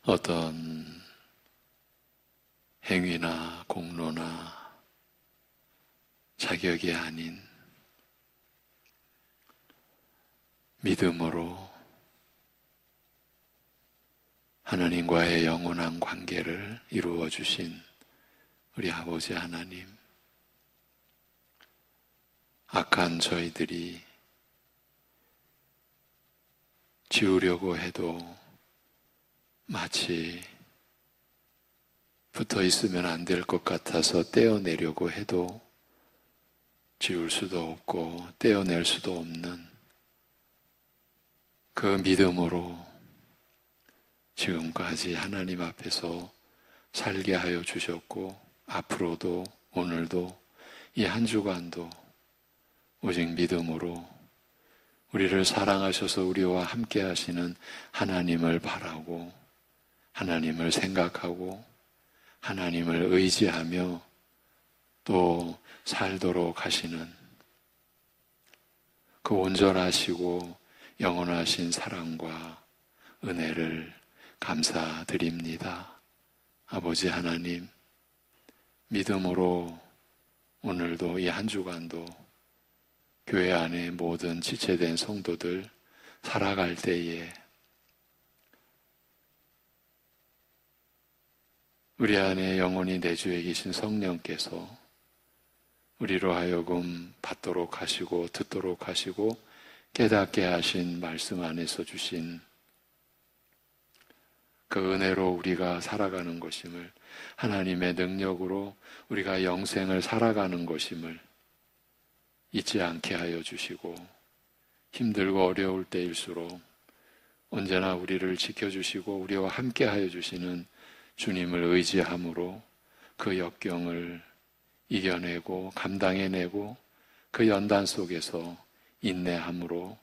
어떤 행위나 공로나 자격이 아닌 믿음으로 하나님과의 영원한 관계를 이루어 주신 우리 아버지 하나님, 악한 저희들이 지우려고 해도 마치 붙어 있으면 안 될 것 같아서 떼어내려고 해도 지울 수도 없고 떼어낼 수도 없는 그 믿음으로 지금까지 하나님 앞에서 살게 하여 주셨고, 앞으로도 오늘도 이 한 주간도 오직 믿음으로 우리를 사랑하셔서 우리와 함께 하시는 하나님을 바라고 하나님을 생각하고 하나님을 의지하며 또 살도록 하시는 그 온전하시고 영원하신 사랑과 은혜를 감사드립니다. 아버지 하나님, 믿음으로 오늘도 이 한 주간도 교회 안에 모든 지체된 성도들 살아갈 때에 우리 안에 영원히 내주에 계신 성령께서 우리로 하여금 받도록 하시고 듣도록 하시고 깨닫게 하신 말씀 안에서 주신 그 은혜로 우리가 살아가는 것임을, 하나님의 능력으로 우리가 영생을 살아가는 것임을 잊지 않게 하여 주시고, 힘들고 어려울 때일수록 언제나 우리를 지켜주시고 우리와 함께 하여 주시는 주님을 의지함으로 그 역경을 이겨내고 감당해내고 그 연단 속에서 인내함으로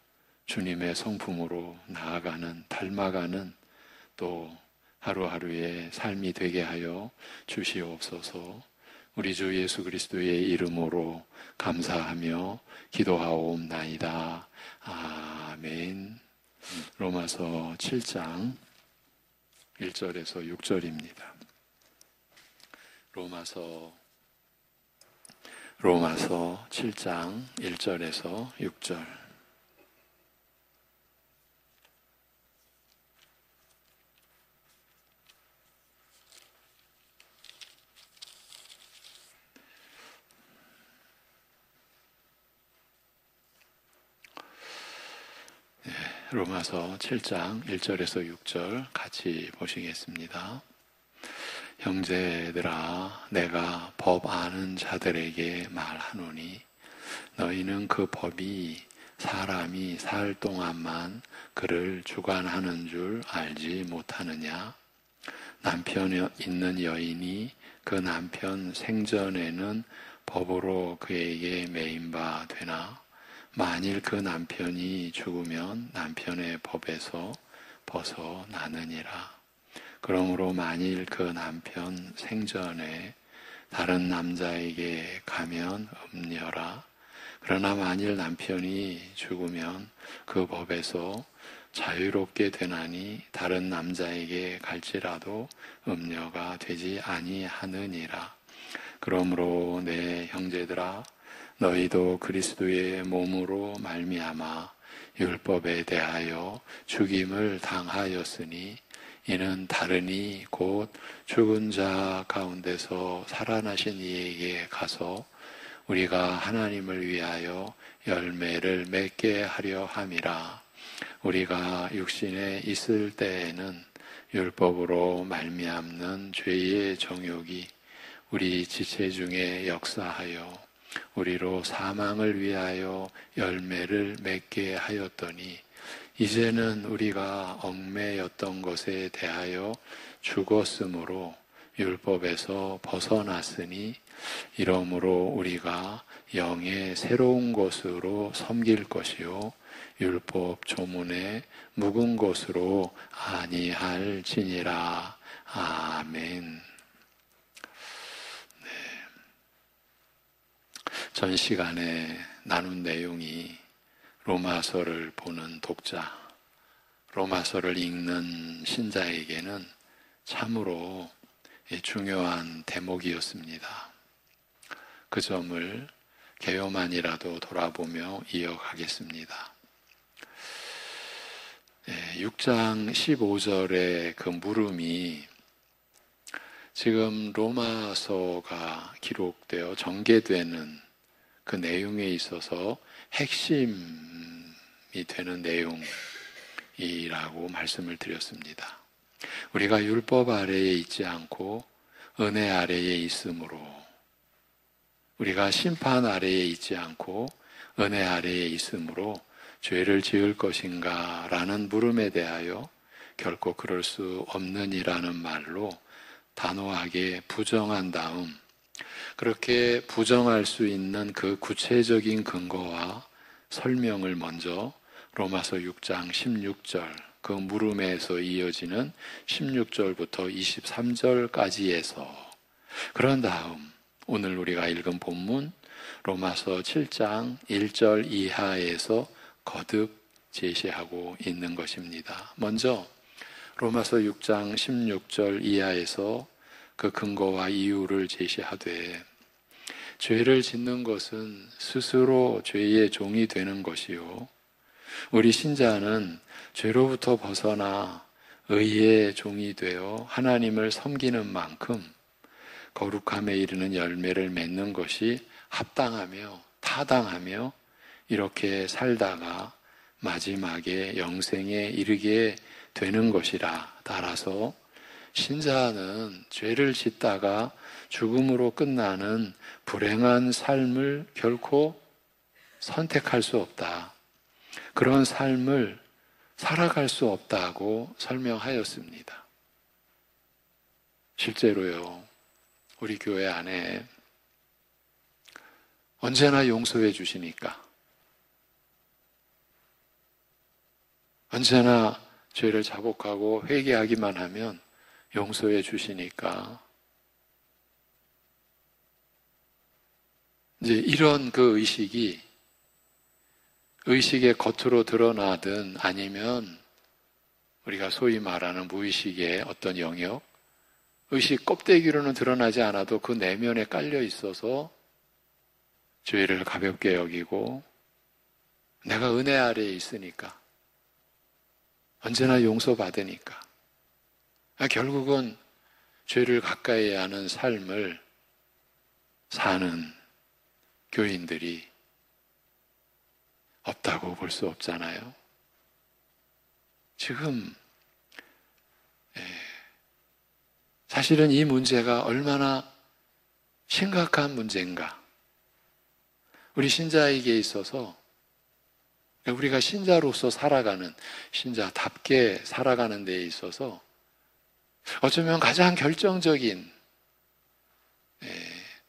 주님의 성품으로 나아가는, 닮아가는 또 하루하루의 삶이 되게 하여 주시옵소서. 우리 주 예수 그리스도의 이름으로 감사하며 기도하옵나이다. 아멘. 로마서 7장 1절에서 6절입니다. 로마서 7장 1절에서 6절. 로마서 7장 1절에서 6절 같이 보시겠습니다. 형제들아, 내가 법 아는 자들에게 말하노니 너희는 그 법이 사람이 살 동안만 그를 주관하는 줄 알지 못하느냐? 남편 있는 여인이 그 남편 생전에는 법으로 그에게 매인 바 되나? 만일 그 남편이 죽으면 남편의 법에서 벗어나느니라. 그러므로 만일 그 남편 생전에 다른 남자에게 가면 음녀라. 그러나 만일 남편이 죽으면 그 법에서 자유롭게 되나니 다른 남자에게 갈지라도 음녀가 되지 아니하느니라. 그러므로 내 형제들아, 너희도 그리스도의 몸으로 말미암아 율법에 대하여 죽임을 당하였으니 이는 다르니 곧 죽은 자 가운데서 살아나신 이에게 가서 우리가 하나님을 위하여 열매를 맺게 하려 함이라. 우리가 육신에 있을 때에는 율법으로 말미암는 죄의 정욕이 우리 지체 중에 역사하여 우리로 사망을 위하여 열매를 맺게 하였더니 이제는 우리가 얽매였던 것에 대하여 죽었으므로 율법에서 벗어났으니 이러므로 우리가 영의 새로운 것으로 섬길 것이요 율법 조문에 묵은 것으로 아니할지니라. 아멘. 전 시간에 나눈 내용이 로마서를 보는 독자, 로마서를 읽는 신자에게는 참으로 중요한 대목이었습니다. 그 점을 개요만이라도 돌아보며 이어가겠습니다. 6장 15절의 그 물음이 지금 로마서가 기록되어 전개되는 그 내용에 있어서 핵심이 되는 내용이라고 말씀을 드렸습니다. 우리가 율법 아래에 있지 않고 은혜 아래에 있으므로, 우리가 심판 아래에 있지 않고 은혜 아래에 있으므로 죄를 지을 것인가 라는 물음에 대하여 결코 그럴 수 없느니라는 말로 단호하게 부정한 다음, 그렇게 부정할 수 있는 그 구체적인 근거와 설명을 먼저 로마서 6장 16절, 그 물음에서 이어지는 16절부터 23절까지에서, 그런 다음 오늘 우리가 읽은 본문 로마서 7장 1절 이하에서 거듭 제시하고 있는 것입니다. 먼저 로마서 6장 16절 이하에서 그 근거와 이유를 제시하되, 죄를 짓는 것은 스스로 죄의 종이 되는 것이요, 우리 신자는 죄로부터 벗어나 의의 종이 되어 하나님을 섬기는 만큼 거룩함에 이르는 열매를 맺는 것이 합당하며 타당하며, 이렇게 살다가 마지막에 영생에 이르게 되는 것이라. 따라서 신자는 죄를 짓다가 죽음으로 끝나는 불행한 삶을 결코 선택할 수 없다. 그런 삶을 살아갈 수 없다고 설명하였습니다. 실제로요, 우리 교회 안에 언제나 용서해 주시니까, 언제나 죄를 자복하고 회개하기만 하면 용서해 주시니까, 이제 이런 그 의식의 겉으로 드러나든 아니면 우리가 소위 말하는 무의식의 어떤 영역, 의식 껍데기로는 드러나지 않아도 그 내면에 깔려 있어서 죄를 가볍게 여기고, 내가 은혜 아래에 있으니까, 언제나 용서받으니까, 결국은 죄를 가까이 하는 삶을 사는 교인들이 없다고 볼 수 없잖아요. 지금 사실은 이 문제가 얼마나 심각한 문제인가, 우리 신자에게 있어서, 우리가 신자로서 살아가는, 신자답게 살아가는 데에 있어서 어쩌면 가장 결정적인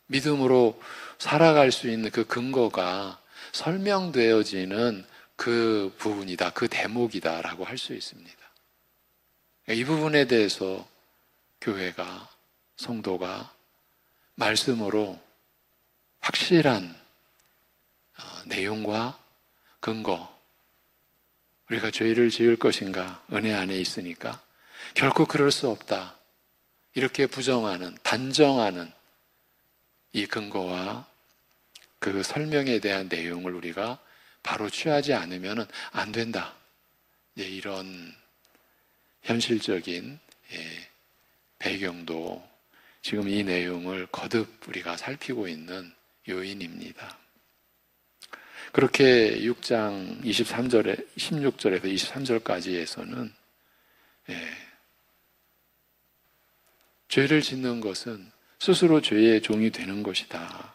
믿음으로 살아갈 수 있는 그 근거가 설명되어지는 그 부분이다, 그 대목이다라고 할 수 있습니다. 이 부분에 대해서 교회가, 성도가 말씀으로 확실한 내용과 근거, 우리가 죄를 지을 것인가, 은혜 안에 있으니까 결코 그럴 수 없다, 이렇게 부정하는, 단정하는 이 근거와 그 설명에 대한 내용을 우리가 바로 취하지 않으면 안 된다, 이런 현실적인 배경도 지금 이 내용을 거듭 우리가 살피고 있는 요인입니다. 그렇게 6장 23절에, 16절에서 23절까지에서는 죄를 짓는 것은 스스로 죄의 종이 되는 것이다.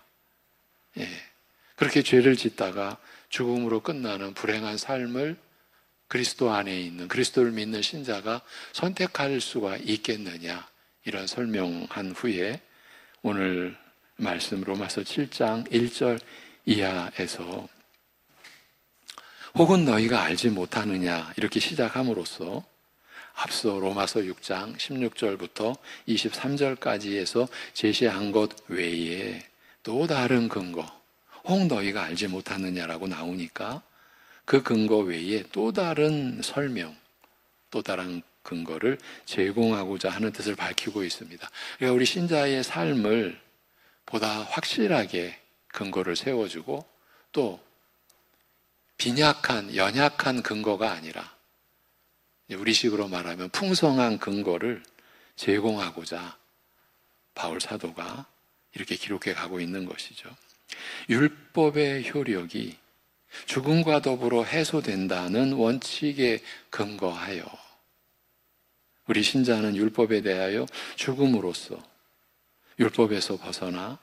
그렇게 죄를 짓다가 죽음으로 끝나는 불행한 삶을 그리스도 안에 있는, 그리스도를 믿는 신자가 선택할 수가 있겠느냐, 이런 설명한 후에 오늘 말씀 로마서 7장 1절 이하에서 혹은 너희가 알지 못하느냐, 이렇게 시작함으로써 앞서 로마서 6장 16절부터 23절까지에서 제시한 것 외에 또 다른 근거, 혹 너희가 알지 못하느냐라고 나오니까 그 근거 외에 또 다른 설명, 또 다른 근거를 제공하고자 하는 뜻을 밝히고 있습니다. 그러니까 우리 신자의 삶을 보다 확실하게 근거를 세워주고 또 빈약한, 연약한 근거가 아니라 우리식으로 말하면 풍성한 근거를 제공하고자 바울 사도가 이렇게 기록해 가고 있는 것이죠. 율법의 효력이 죽음과 더불어 해소된다는 원칙에 근거하여 우리 신자는 율법에 대하여 죽음으로써 율법에서 벗어나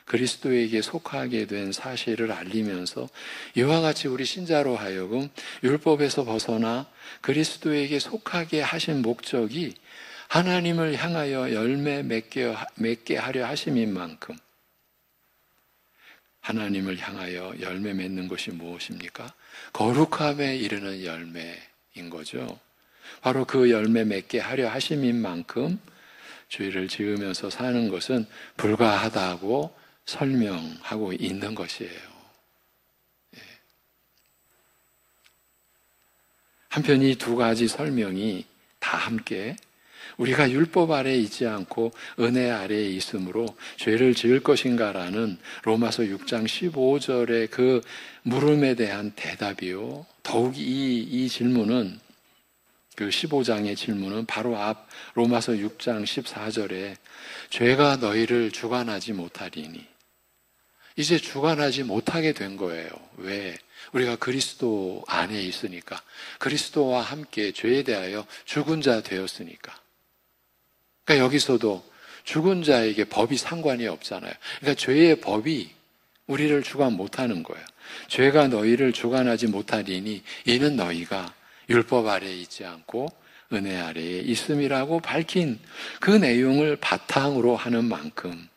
그리스도에게 속하게 된 사실을 알리면서 이와 같이 우리 신자로 하여금 율법에서 벗어나 그리스도에게 속하게 하신 목적이 하나님을 향하여 열매 맺게 하려 하심인 만큼 하나님을 향하여 열매 맺는 것이 무엇입니까? 거룩함에 이르는 열매인 거죠. 바로 그 열매 맺게 하려 하심인 만큼 죄를 지으면서 사는 것은 불가하다고 설명하고 있는 것이에요. 한편 이 두 가지 설명이 다 함께 우리가 율법 아래에 있지 않고 은혜 아래에 있으므로 죄를 지을 것인가라는 로마서 6장 15절의 그 물음에 대한 대답이요. 더욱 이 질문은 그 15장의 질문은 바로 앞 로마서 6장 14절에 죄가 너희를 주관하지 못하리니 이제 주관하지 못하게 된 거예요. 왜? 우리가 그리스도 안에 있으니까 그리스도와 함께 죄에 대하여 죽은 자 되었으니까. 그러니까 여기서도 죽은 자에게 법이 상관이 없잖아요. 그러니까 죄의 법이 우리를 주관 못하는 거예요. 죄가 너희를 주관하지 못하리니 이는 너희가 율법 아래에 있지 않고 은혜 아래에 있음이라고 밝힌 그 내용을 바탕으로 하는 만큼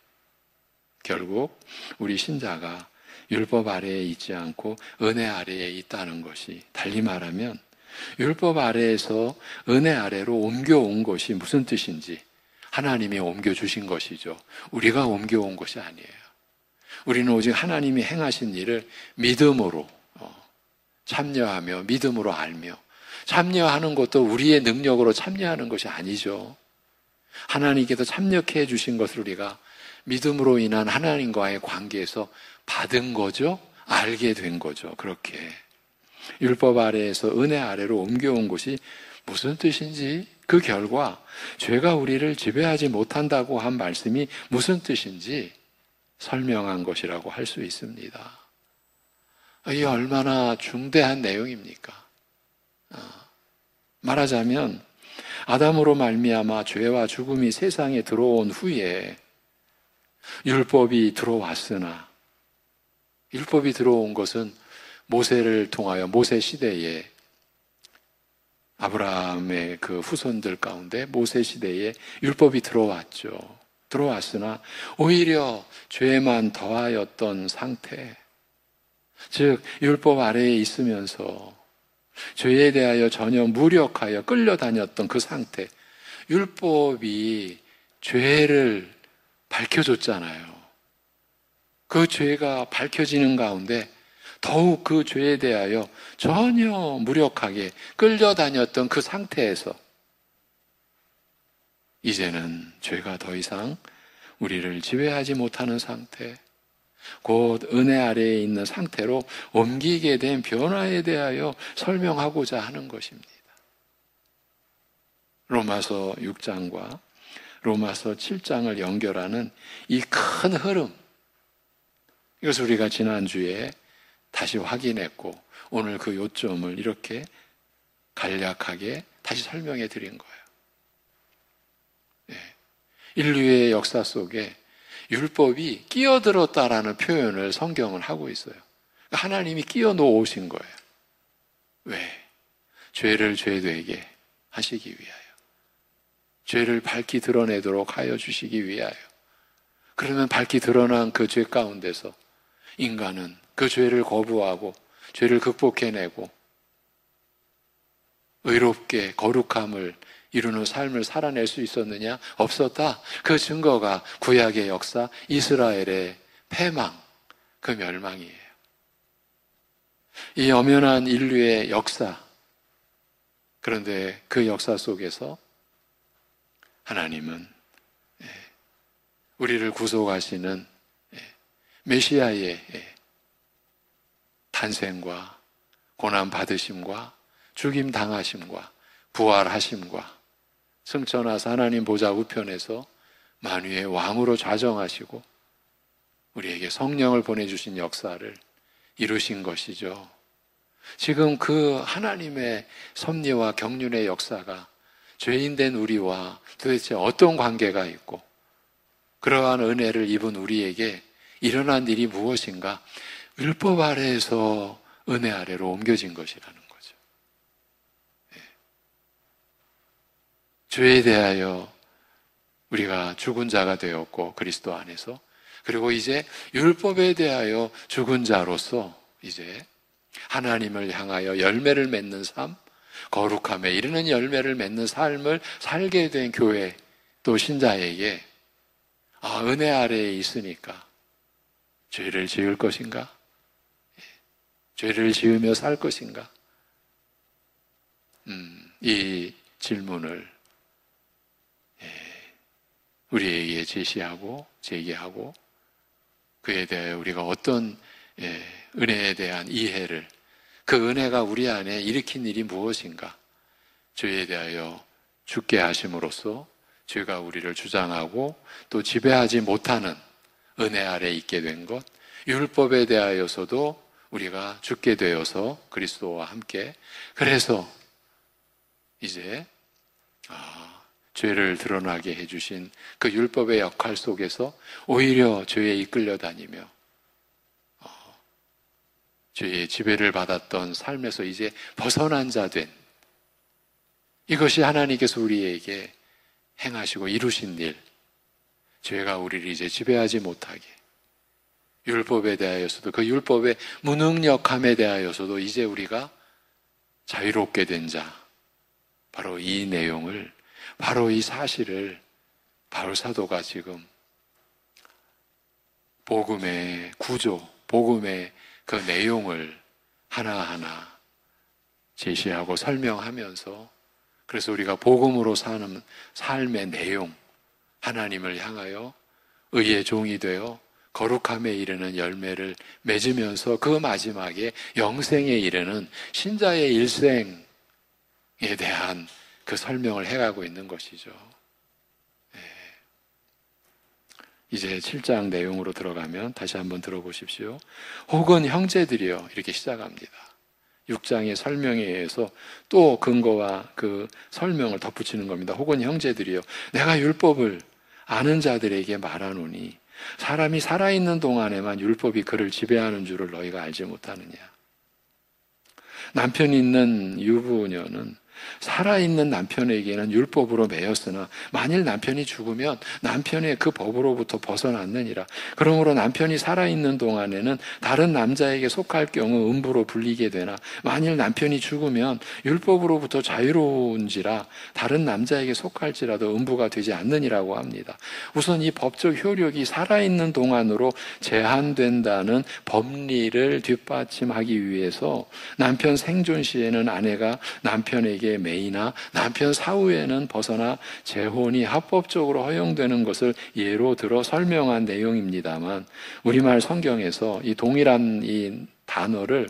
결국 우리 신자가 율법 아래에 있지 않고 은혜 아래에 있다는 것이 달리 말하면 율법 아래에서 은혜 아래로 옮겨온 것이 무슨 뜻인지 하나님이 옮겨주신 것이죠. 우리가 옮겨온 것이 아니에요. 우리는 오직 하나님이 행하신 일을 믿음으로 참여하며 믿음으로 알며 참여하는 것도 우리의 능력으로 참여하는 것이 아니죠. 하나님께서 참여해 주신 것을 우리가 믿음으로 인한 하나님과의 관계에서 받은 거죠. 알게 된 거죠. 그렇게 율법 아래에서 은혜 아래로 옮겨온 것이 무슨 뜻인지 그 결과 죄가 우리를 지배하지 못한다고 한 말씀이 무슨 뜻인지 설명한 것이라고 할 수 있습니다. 이게 얼마나 중대한 내용입니까? 말하자면 아담으로 말미암아 죄와 죽음이 세상에 들어온 후에 율법이 들어왔으나 율법이 들어온 것은 모세를 통하여 모세 시대에 아브라함의 그 후손들 가운데 모세 시대에 율법이 들어왔죠. 들어왔으나 오히려 죄만 더하였던 상태, 즉 율법 아래에 있으면서 죄에 대하여 전혀 무력하여 끌려다녔던 그 상태, 율법이 죄를 밝혀줬잖아요. 그 죄가 밝혀지는 가운데 더욱 그 죄에 대하여 전혀 무력하게 끌려다녔던 그 상태에서 이제는 죄가 더 이상 우리를 지배하지 못하는 상태, 곧 은혜 아래에 있는 상태로 옮기게 된 변화에 대하여 설명하고자 하는 것입니다. 로마서 6장과 로마서 7장을 연결하는 이 큰 흐름, 이것을 우리가 지난주에 다시 확인했고 오늘 그 요점을 이렇게 간략하게 다시 설명해 드린 거예요. 인류의 역사 속에 율법이 끼어들었다라는 표현을 성경은 하고 있어요. 하나님이 끼어 놓으신 거예요. 왜? 죄를 죄되게 하시기 위하여. 죄를 밝히 드러내도록 하여 주시기 위하여. 그러면 밝히 드러난 그 죄 가운데서 인간은 그 죄를 거부하고 죄를 극복해내고 의롭게 거룩함을 이루는 삶을 살아낼 수 있었느냐? 없었다. 그 증거가 구약의 역사, 이스라엘의 패망, 그 멸망이에요. 이 엄연한 인류의 역사, 그런데 그 역사 속에서 하나님은 우리를 구속하시는 메시아의 탄생과 고난 받으심과 죽임 당하심과 부활하심과 승천하사 하나님 보좌 우편에서 만유의 왕으로 좌정하시고 우리에게 성령을 보내주신 역사를 이루신 것이죠. 지금 그 하나님의 섭리와 경륜의 역사가 죄인된 우리와 도대체 어떤 관계가 있고 그러한 은혜를 입은 우리에게 일어난 일이 무엇인가? 율법 아래에서 은혜 아래로 옮겨진 것이라는 거죠. 죄에 대하여 우리가 죽은 자가 되었고 그리스도 안에서, 그리고 이제 율법에 대하여 죽은 자로서 이제 하나님을 향하여 열매를 맺는 삶, 거룩함에 이르는 열매를 맺는 삶을 살게 된 교회 또 신자에게 은혜 아래에 있으니까 죄를 지을 것인가? 죄를 지으며 살 것인가? 이 질문을 우리에게 제시하고 제기하고 그에 대하여 우리가 어떤 은혜에 대한 이해를, 그 은혜가 우리 안에 일으킨 일이 무엇인가? 죄에 대하여 죽게 하심으로써 죄가 우리를 주장하고 또 지배하지 못하는 은혜 아래 있게 된 것, 율법에 대하여서도 우리가 죽게 되어서 그리스도와 함께, 그래서 이제 죄를 드러나게 해주신 그 율법의 역할 속에서 오히려 죄에 이끌려 다니며 죄의 지배를 받았던 삶에서 이제 벗어난 자 된, 이것이 하나님께서 우리에게 행하시고 이루신 일, 죄가 우리를 이제 지배하지 못하게, 율법에 대하여서도 그 율법의 무능력함에 대하여서도 이제 우리가 자유롭게 된 자, 바로 이 내용을, 바로 이 사실을 바울 사도가 지금 복음의 구조, 복음의 그 내용을 하나하나 제시하고 설명하면서, 그래서 우리가 복음으로 사는 삶의 내용, 하나님을 향하여 의의 종이 되어 거룩함에 이르는 열매를 맺으면서 그 마지막에 영생에 이르는 신자의 일생에 대한 그 설명을 해가고 있는 것이죠. 이제 7장 내용으로 들어가면 다시 한번 들어보십시오. 혹은 형제들이여, 이렇게 시작합니다. 6장의 설명에 의해서 또 근거와 그 설명을 덧붙이는 겁니다. 혹은 형제들이여, 내가 율법을 아는 자들에게 말하노니 사람이 살아있는 동안에만 율법이 그를 지배하는 줄을 너희가 알지 못하느냐. 남편이 있는 유부녀는 살아있는 남편에게는 율법으로 매였으나 만일 남편이 죽으면 남편의 그 법으로부터 벗어났느니라. 그러므로 남편이 살아있는 동안에는 다른 남자에게 속할 경우 음부로 불리게 되나 만일 남편이 죽으면 율법으로부터 자유로운지라 다른 남자에게 속할지라도 음부가 되지 않느니라고 합니다. 우선 이 법적 효력이 살아있는 동안으로 제한된다는 법리를 뒷받침하기 위해서 남편 생존 시에는 아내가 남편에게 매이나 남편 사후에는 벗어나 재혼이 합법적으로 허용되는 것을 예로 들어 설명한 내용입니다만, 우리말 성경에서 이 동일한 이 단어를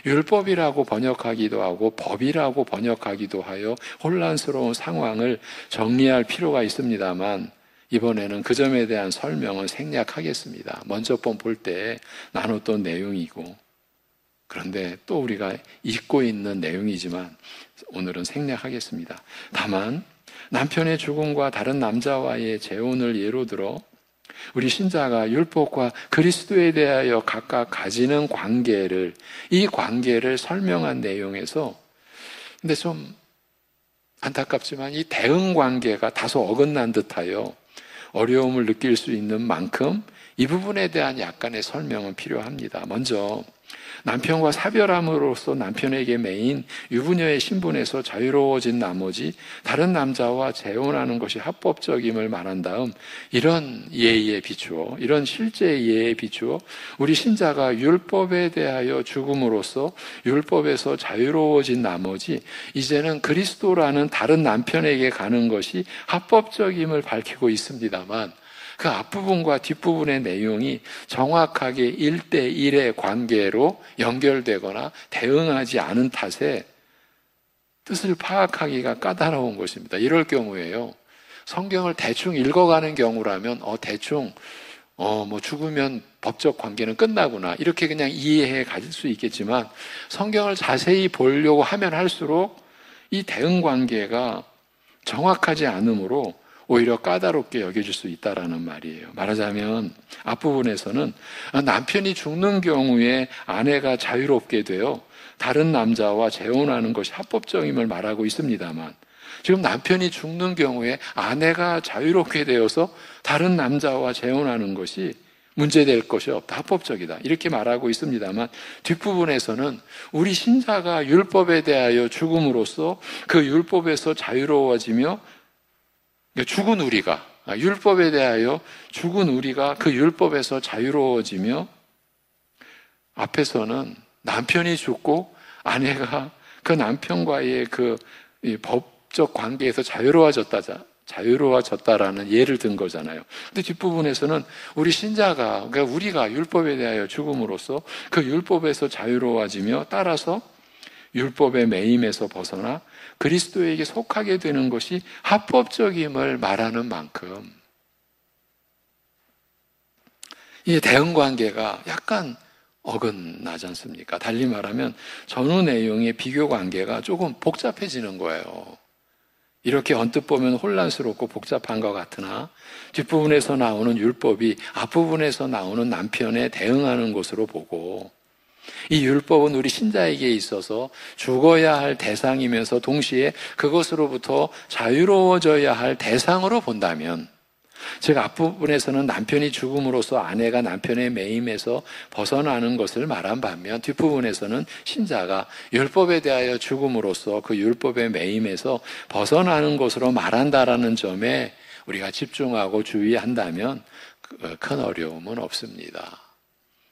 율법이라고 번역하기도 하고 법이라고 번역하기도 하여 혼란스러운 상황을 정리할 필요가 있습니다만, 이번에는 그 점에 대한 설명은 생략하겠습니다. 먼저 볼 때 나눴던 내용이고, 그런데 또 우리가 잊고 있는 내용이지만 오늘은 생략하겠습니다. 다만 남편의 죽음과 다른 남자와의 재혼을 예로 들어 우리 신자가 율법과 그리스도에 대하여 각각 가지는 관계를, 이 관계를 설명한 내용에서, 근데 좀 안타깝지만 이 대응 관계가 다소 어긋난 듯하여 어려움을 느낄 수 있는 만큼 이 부분에 대한 약간의 설명은 필요합니다. 먼저 남편과 사별함으로써 남편에게 매인 유부녀의 신분에서 자유로워진 나머지 다른 남자와 재혼하는 것이 합법적임을 말한 다음 이런 예의에 비추어, 이런 실제 예의에 비추어 우리 신자가 율법에 대하여 죽음으로써 율법에서 자유로워진 나머지 이제는 그리스도라는 다른 남편에게 가는 것이 합법적임을 밝히고 있습니다만, 그 앞부분과 뒷부분의 내용이 정확하게 1대1의 관계로 연결되거나 대응하지 않은 탓에 뜻을 파악하기가 까다로운 것입니다. 이럴 경우에요, 성경을 대충 읽어가는 경우라면 대충 뭐 죽으면 법적 관계는 끝나구나 이렇게 그냥 이해해 가질 수 있겠지만, 성경을 자세히 보려고 하면 할수록 이 대응 관계가 정확하지 않으므로 오히려 까다롭게 여겨질 수 있다라는 말이에요. 말하자면 앞부분에서는 남편이 죽는 경우에 아내가 자유롭게 되어 다른 남자와 재혼하는 것이 합법적임을 말하고 있습니다만, 지금 남편이 죽는 경우에 아내가 자유롭게 되어서 다른 남자와 재혼하는 것이 문제될 것이 없다, 합법적이다 이렇게 말하고 있습니다만, 뒷부분에서는 우리 신자가 율법에 대하여 죽음으로써 그 율법에서 자유로워지며 죽은 우리가, 율법에 대하여 죽은 우리가 그 율법에서 자유로워지며, 앞에서는 남편이 죽고 아내가 그 남편과의 그 법적 관계에서 자유로워졌다라는 예를 든 거잖아요. 근데 뒷부분에서는 우리 신자가, 그러니까 우리가 율법에 대하여 죽음으로써 그 율법에서 자유로워지며, 따라서 율법의 매임에서 벗어나 그리스도에게 속하게 되는 것이 합법적임을 말하는 만큼 이 대응 관계가 약간 어긋나지 않습니까? 달리 말하면 전후 내용의 비교 관계가 조금 복잡해지는 거예요. 이렇게 언뜻 보면 혼란스럽고 복잡한 것 같으나 뒷부분에서 나오는 율법이 앞부분에서 나오는 남편에 대응하는 것으로 보고, 이 율법은 우리 신자에게 있어서 죽어야 할 대상이면서 동시에 그것으로부터 자유로워져야 할 대상으로 본다면, 즉 앞부분에서는 남편이 죽음으로써 아내가 남편의 매임에서 벗어나는 것을 말한 반면, 뒷부분에서는 신자가 율법에 대하여 죽음으로써 그 율법의 매임에서 벗어나는 것으로 말한다라는 점에 우리가 집중하고 주의한다면 큰 어려움은 없습니다.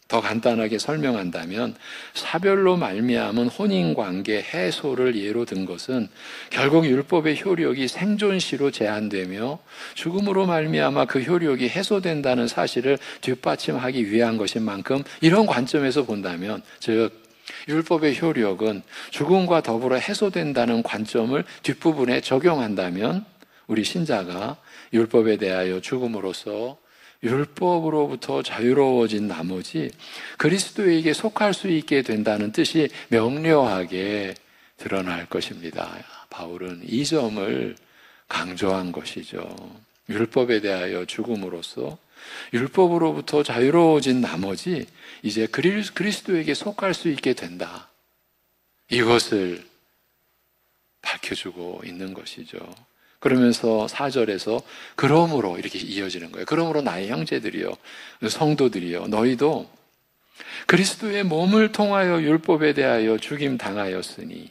더 간단하게 설명한다면, 사별로 말미암은 혼인관계 해소를 예로 든 것은 결국 율법의 효력이 생존시로 제한되며 죽음으로 말미암아 그 효력이 해소된다는 사실을 뒷받침하기 위한 것인 만큼, 이런 관점에서 본다면, 즉 율법의 효력은 죽음과 더불어 해소된다는 관점을 뒷부분에 적용한다면, 우리 신자가 율법에 대하여 죽음으로써 율법으로부터 자유로워진 나머지 그리스도에게 속할 수 있게 된다는 뜻이 명료하게 드러날 것입니다. 바울은 이 점을 강조한 것이죠. 율법에 대하여 죽음으로써 율법으로부터 자유로워진 나머지 이제 그리스도에게 속할 수 있게 된다, 이것을 밝혀주고 있는 것이죠. 그러면서 4절에서 그러므로 이렇게 이어지는 거예요. 그러므로 나의 형제들이여, 성도들이여, 너희도 그리스도의 몸을 통하여 율법에 대하여 죽임 당하였으니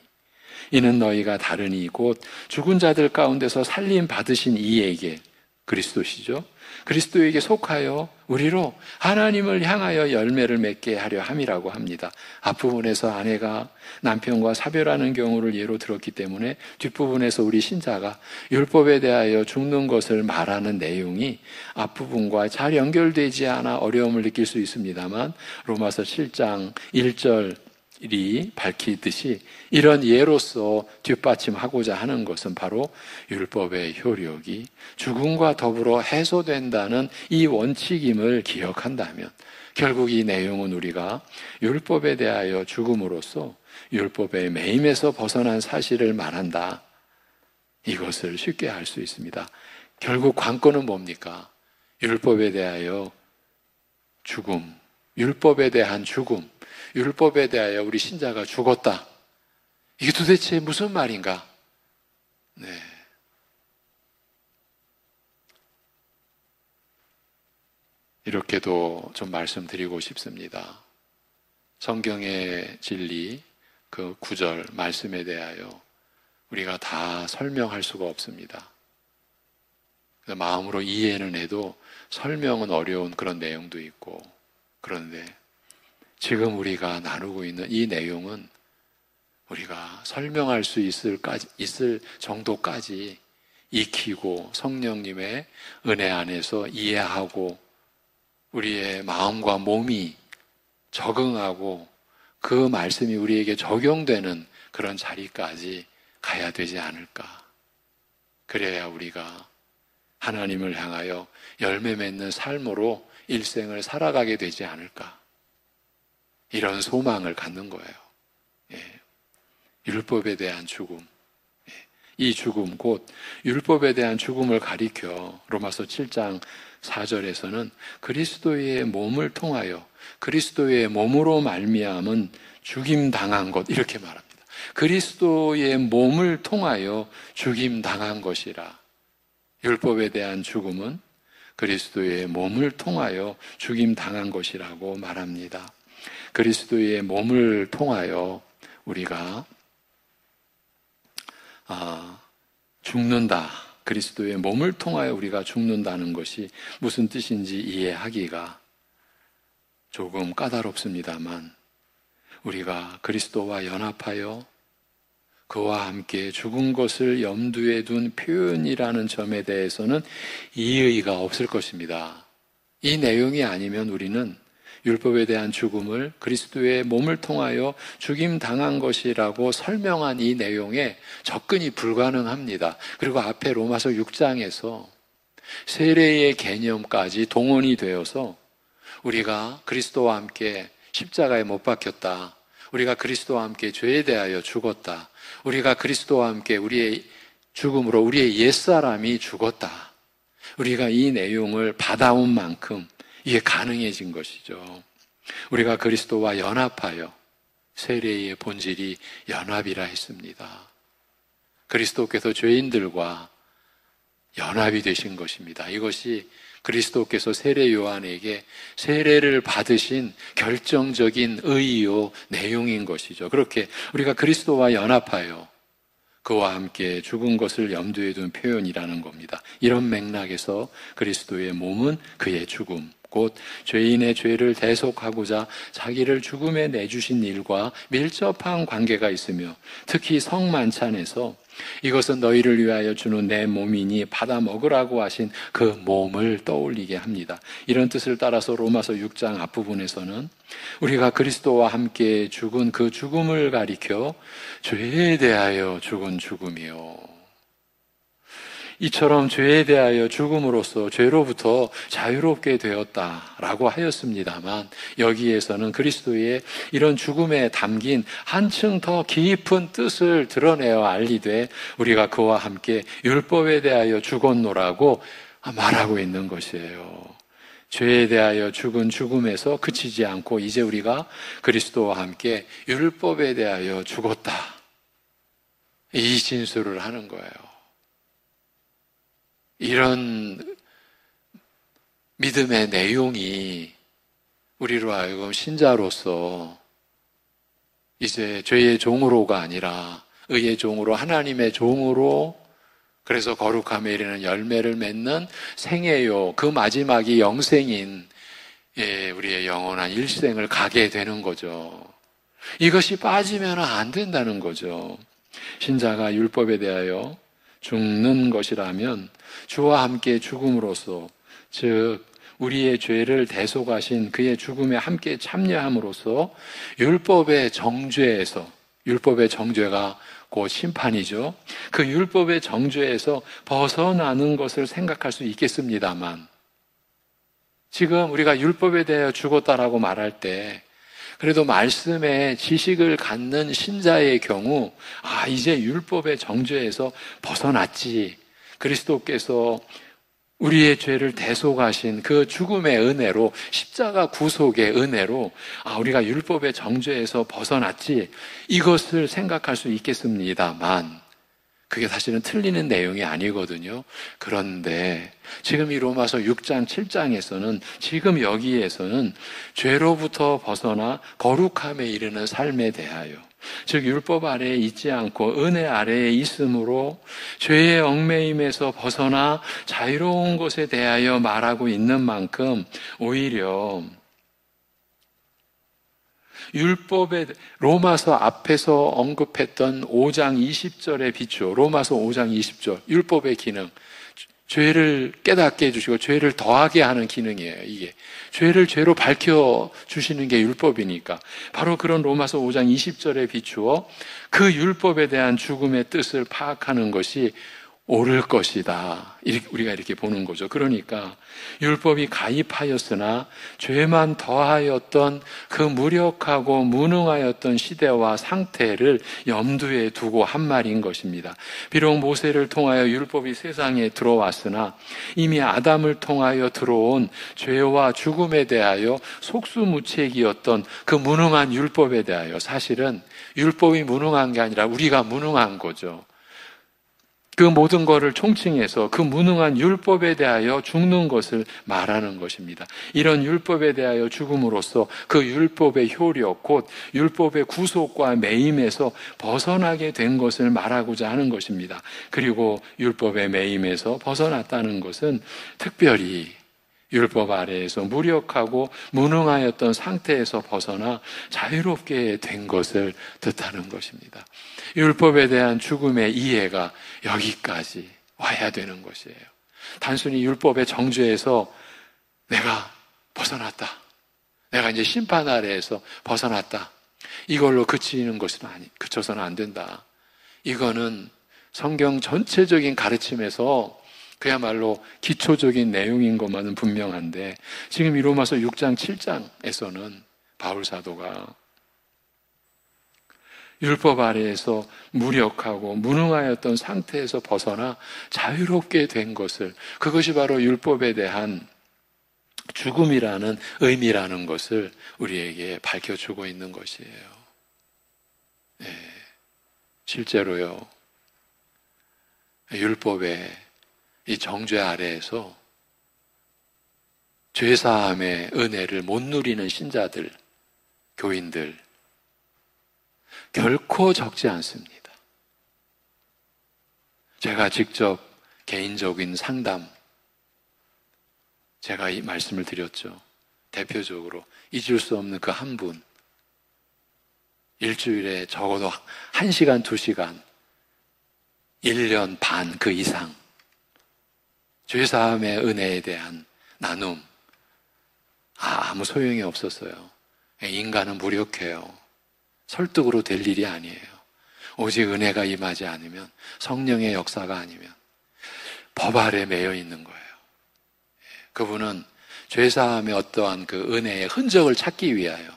이는 너희가 다르니 곧 죽은 자들 가운데서 살림 받으신 이에게, 그리스도시죠, 그리스도에게 속하여 우리로 하나님을 향하여 열매를 맺게 하려 함이라고 합니다. 앞부분에서 아내가 남편과 사별하는 경우를 예로 들었기 때문에 뒷부분에서 우리 신자가 율법에 대하여 죽는 것을 말하는 내용이 앞부분과 잘 연결되지 않아 어려움을 느낄 수 있습니다만, 로마서 7장 1절이 밝히듯이 이런 예로서 뒷받침하고자 하는 것은 바로 율법의 효력이 죽음과 더불어 해소된다는 이 원칙임을 기억한다면, 결국 이 내용은 우리가 율법에 대하여 죽음으로써 율법의 매임에서 벗어난 사실을 말한다, 이것을 쉽게 알 수 있습니다. 결국 관건은 뭡니까? 율법에 대하여 죽음, 율법에 대한 죽음, 율법에 대하여 우리 신자가 죽었다, 이게 도대체 무슨 말인가? 네. 이렇게도 좀 말씀드리고 싶습니다. 성경의 진리, 그 구절, 말씀에 대하여 우리가 다 설명할 수가 없습니다. 마음으로 이해는 해도 설명은 어려운 그런 내용도 있고, 그런데 지금 우리가 나누고 있는 이 내용은 우리가 설명할 수 있을 정도까지 익히고 성령님의 은혜 안에서 이해하고 우리의 마음과 몸이 적응하고 그 말씀이 우리에게 적용되는 그런 자리까지 가야 되지 않을까. 그래야 우리가 하나님을 향하여 열매 맺는 삶으로 일생을 살아가게 되지 않을까. 이런 소망을 갖는 거예요. 예. 율법에 대한 죽음. 예. 이 죽음, 곧 율법에 대한 죽음을 가리켜 로마서 7장 4절에서는 그리스도의 몸을 통하여 그리스도의 몸으로 말미암은 죽임 당한 것, 이렇게 말합니다. 그리스도의 몸을 통하여 죽임 당한 것이라. 율법에 대한 죽음은 그리스도의 몸을 통하여 죽임 당한 것이라고 말합니다. 그리스도의 몸을 통하여 우리가 죽는다. 그리스도의 몸을 통하여 우리가 죽는다는 것이 무슨 뜻인지 이해하기가 조금 까다롭습니다만, 우리가 그리스도와 연합하여 그와 함께 죽은 것을 염두에 둔 표현이라는 점에 대해서는 이의가 없을 것입니다. 이 내용이 아니면 우리는 율법에 대한 죽음을 그리스도의 몸을 통하여 죽임 당한 것이라고 설명한 이 내용에 접근이 불가능합니다. 그리고 앞에 로마서 6장에서 세례의 개념까지 동원이 되어서 우리가 그리스도와 함께 십자가에 못 박혔다. 우리가 그리스도와 함께 죄에 대하여 죽었다. 우리가 그리스도와 함께 우리의 죽음으로 우리의 옛사람이 죽었다. 우리가 이 내용을 받아온 만큼 이게 가능해진 것이죠. 우리가 그리스도와 연합하여 세례의 본질이 연합이라 했습니다. 그리스도께서 죄인들과 연합이 되신 것입니다. 이것이 그리스도께서 세례 요한에게 세례를 받으신 결정적인 의요 내용인 것이죠. 그렇게 우리가 그리스도와 연합하여 그와 함께 죽은 것을 염두에 둔 표현이라는 겁니다. 이런 맥락에서 그리스도의 몸은 그의 죽음, 곧 죄인의 죄를 대속하고자 자기를 죽음에 내주신 일과 밀접한 관계가 있으며, 특히 성만찬에서 이것은 너희를 위하여 주는 내 몸이니 받아 먹으라고 하신 그 몸을 떠올리게 합니다. 이런 뜻을 따라서 로마서 6장 앞부분에서는 우리가 그리스도와 함께 죽은 그 죽음을 가리켜 죄에 대하여 죽은 죽음이요, 이처럼 죄에 대하여 죽음으로써 죄로부터 자유롭게 되었다라고 하였습니다만, 여기에서는 그리스도의 이런 죽음에 담긴 한층 더 깊은 뜻을 드러내어 알리되 우리가 그와 함께 율법에 대하여 죽었노라고 말하고 있는 것이에요. 죄에 대하여 죽은 죽음에서 그치지 않고 이제 우리가 그리스도와 함께 율법에 대하여 죽었다, 이 진술을 하는 거예요. 이런 믿음의 내용이 우리로 하여금 신자로서 이제 죄의 종으로가 아니라 의의 종으로, 하나님의 종으로, 그래서 거룩함에 이르는 열매를 맺는 생애요, 그 마지막이 영생인 우리의 영원한 일생을 가게 되는 거죠. 이것이 빠지면 안 된다는 거죠. 신자가 율법에 대하여 죽는 것이라면 주와 함께 죽음으로써, 즉 우리의 죄를 대속하신 그의 죽음에 함께 참여함으로써 율법의 정죄에서, 율법의 정죄가 곧 심판이죠. 그 율법의 정죄에서 벗어나는 것을 생각할 수 있겠습니다만, 지금 우리가 율법에 대하여 죽었다라고 말할 때 그래도 말씀의 지식을 갖는 신자의 경우, 이제 율법의 정죄에서 벗어났지, 그리스도께서 우리의 죄를 대속하신 그 죽음의 은혜로, 십자가 구속의 은혜로 우리가 율법의 정죄에서 벗어났지, 이것을 생각할 수 있겠습니다만, 그게 사실은 틀리는 내용이 아니거든요. 그런데 지금 이 로마서 6장, 7장에서는 지금 여기에서는 죄로부터 벗어나 거룩함에 이르는 삶에 대하여, 즉 율법 아래에 있지 않고 은혜 아래에 있음으로 죄의 얽매임에서 벗어나 자유로운 것에 대하여 말하고 있는 만큼 오히려 율법의 로마서 앞에서 언급했던 5장 20절에 비추어 로마서 5장 20절 율법의 기능, 죄를 깨닫게 해주시고 죄를 더하게 하는 기능이에요. 이게 죄를 죄로 밝혀주시는 게 율법이니까 바로 그런 로마서 5장 20절에 비추어 그 율법에 대한 죽음의 뜻을 파악하는 것이 옳을 것이다. 우리가 이렇게 보는 거죠. 그러니까 율법이 가입하였으나 죄만 더하였던 그 무력하고 무능하였던 시대와 상태를 염두에 두고 한 말인 것입니다. 비록 모세를 통하여 율법이 세상에 들어왔으나 이미 아담을 통하여 들어온 죄와 죽음에 대하여 속수무책이었던 그 무능한 율법에 대하여, 사실은 율법이 무능한 게 아니라 우리가 무능한 거죠. 그 모든 것을 총칭해서 그 무능한 율법에 대하여 죽는 것을 말하는 것입니다. 이런 율법에 대하여 죽음으로써 그 율법의 효력, 곧 율법의 구속과 매임에서 벗어나게 된 것을 말하고자 하는 것입니다. 그리고 율법의 매임에서 벗어났다는 것은 특별히 율법 아래에서 무력하고 무능하였던 상태에서 벗어나 자유롭게 된 것을 뜻하는 것입니다. 율법에 대한 죽음의 이해가 여기까지 와야 되는 것이에요. 단순히 율법의 정죄에서 내가 벗어났다, 내가 이제 심판 아래에서 벗어났다, 이걸로 그쳐서는 안 된다. 이거는 성경 전체적인 가르침에서 그야말로 기초적인 내용인 것만은 분명한데, 지금 이 로마서 6장, 7장에서는 바울 사도가 율법 아래에서 무력하고 무능하였던 상태에서 벗어나 자유롭게 된 것을, 그것이 바로 율법에 대한 죽음이라는 의미라는 것을 우리에게 밝혀주고 있는 것이에요. 네, 실제로요, 율법의 이 정죄 아래에서 죄사함의 은혜를 못 누리는 신자들, 교인들 결코 적지 않습니다. 제가 직접 개인적인 상담, 제가 이 말씀을 드렸죠. 대표적으로 잊을 수 없는 그 한 분, 일주일에 적어도 1시간, 2시간, 1년 반 그 이상 죄사함의 은혜에 대한 나눔, 아무 소용이 없었어요. 인간은 무력해요. 설득으로 될 일이 아니에요. 오직 은혜가 임하지 않으면, 성령의 역사가 아니면 법 아래 매여 있는 거예요. 그분은 죄사함의 어떠한 그 은혜의 흔적을 찾기 위하여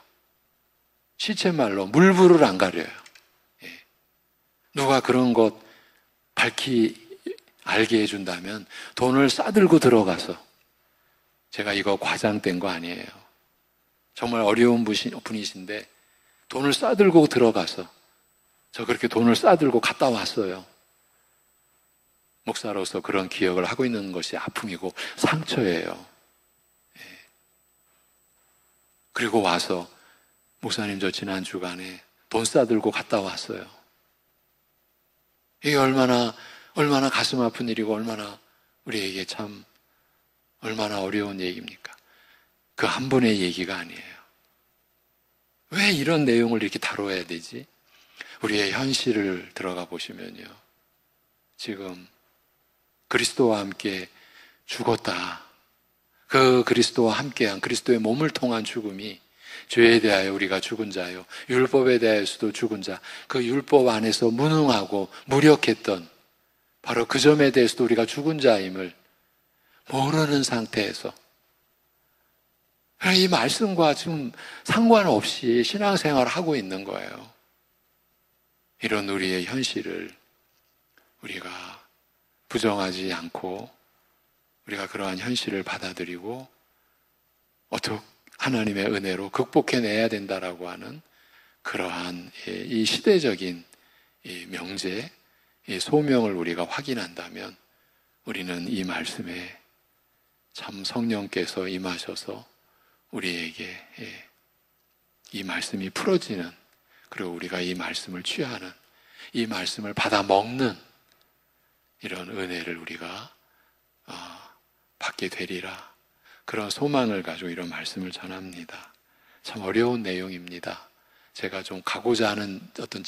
시체말로 물불을 안 가려요. 누가 그런 것 알게 해준다면 돈을 싸들고 들어가서, 제가 이거 과장된 거 아니에요. 정말 어려운 분이신데 돈을 싸들고 들어가서, 저 그렇게 돈을 싸들고 갔다 왔어요. 목사로서 그런 기억을 하고 있는 것이 아픔이고 상처예요. 그리고 와서 목사님 저 지난 주간에 돈 싸들고 갔다 왔어요. 이게 얼마나 가슴 아픈 일이고 얼마나 우리에게 참 얼마나 어려운 얘기입니까? 그 한 분의 얘기가 아니에요. 왜 이런 내용을 이렇게 다뤄야 되지? 우리의 현실을 들어가 보시면요, 지금 그리스도와 함께 죽었다, 그 그리스도와 함께한 그리스도의 몸을 통한 죽음이 죄에 대하여 우리가 죽은 자요, 율법에 대해서도 죽은 자, 그 율법 안에서 무능하고 무력했던 바로 그 점에 대해서도 우리가 죽은 자임을 모르는 상태에서 이 말씀과 지금 상관없이 신앙생활을 하고 있는 거예요. 이런 우리의 현실을 우리가 부정하지 않고, 우리가 그러한 현실을 받아들이고 어떻게 하나님의 은혜로 극복해내야 된다라고 하는 그러한 이 시대적인 이 명제, 이 소명을 우리가 확인한다면 우리는 이 말씀에 참 성령께서 임하셔서 우리에게 이 말씀이 풀어지는, 그리고 우리가 이 말씀을 취하는, 이 말씀을 받아 먹는 이런 은혜를 우리가 받게 되리라. 그런 소망을 가지고 이런 말씀을 전합니다. 참 어려운 내용입니다. 제가 좀 가고자 하는 어떤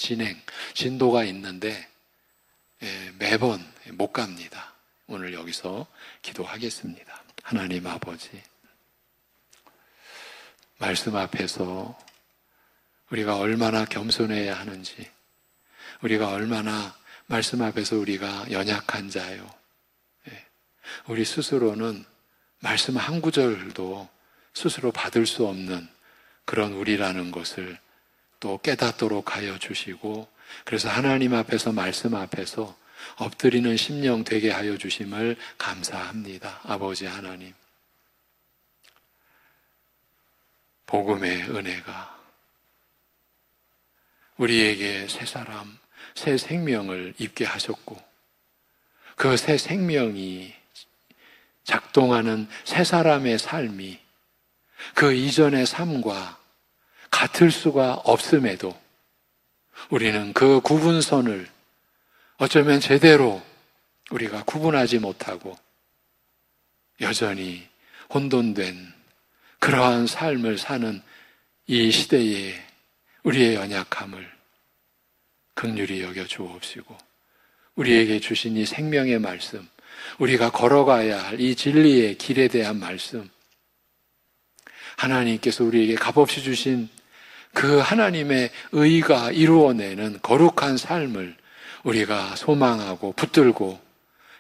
진도가 있는데 매번 못 갑니다. 오늘 여기서 기도하겠습니다. 하나님 아버지, 말씀 앞에서 우리가 얼마나 겸손해야 하는지, 우리가 얼마나 말씀 앞에서 우리가 연약한 자요. 우리 스스로는 말씀 한 구절도 스스로 받을 수 없는 그런 우리라는 것을 또 깨닫도록 하여 주시고, 그래서 하나님 앞에서 말씀 앞에서 엎드리는 심령 되게 하여 주심을 감사합니다. 아버지 하나님, 복음의 은혜가 우리에게 새 사람, 새 생명을 입게 하셨고, 그 새 생명이 작동하는 새 사람의 삶이 그 이전의 삶과 같을 수가 없음에도 우리는 그 구분선을 어쩌면 제대로 우리가 구분하지 못하고 여전히 혼돈된 그러한 삶을 사는 이 시대에 우리의 연약함을 긍휼히 여겨 주옵시고, 우리에게 주신 이 생명의 말씀, 우리가 걸어가야 할 이 진리의 길에 대한 말씀, 하나님께서 우리에게 값없이 주신 그 하나님의 의가 이루어내는 거룩한 삶을 우리가 소망하고 붙들고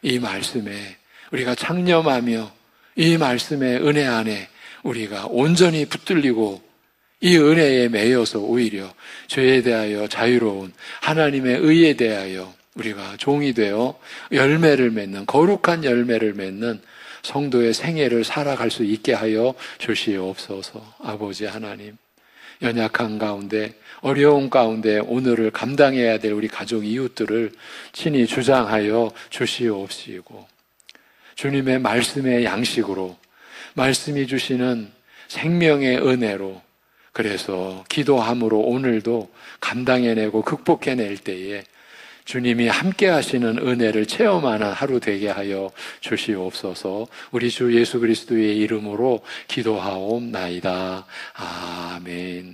이 말씀에 우리가 창념하며 이 말씀의 은혜 안에 우리가 온전히 붙들리고 이 은혜에 매여서 오히려 죄에 대하여 자유로운 하나님의 의에 대하여 우리가 종이 되어 열매를 맺는, 거룩한 열매를 맺는 성도의 생애를 살아갈 수 있게 하여 주시옵소서. 아버지 하나님, 연약한 가운데, 어려운 가운데 오늘을 감당해야 될 우리 가족 이웃들을 친히 주장하여 주시옵시고, 주님의 말씀의 양식으로, 말씀이 주시는 생명의 은혜로, 그래서 기도함으로 오늘도 감당해내고 극복해낼 때에 주님이 함께 하시는 은혜를 체험하는 하루 되게 하여 주시옵소서. 우리 주 예수 그리스도의 이름으로 기도하옵나이다. 아멘.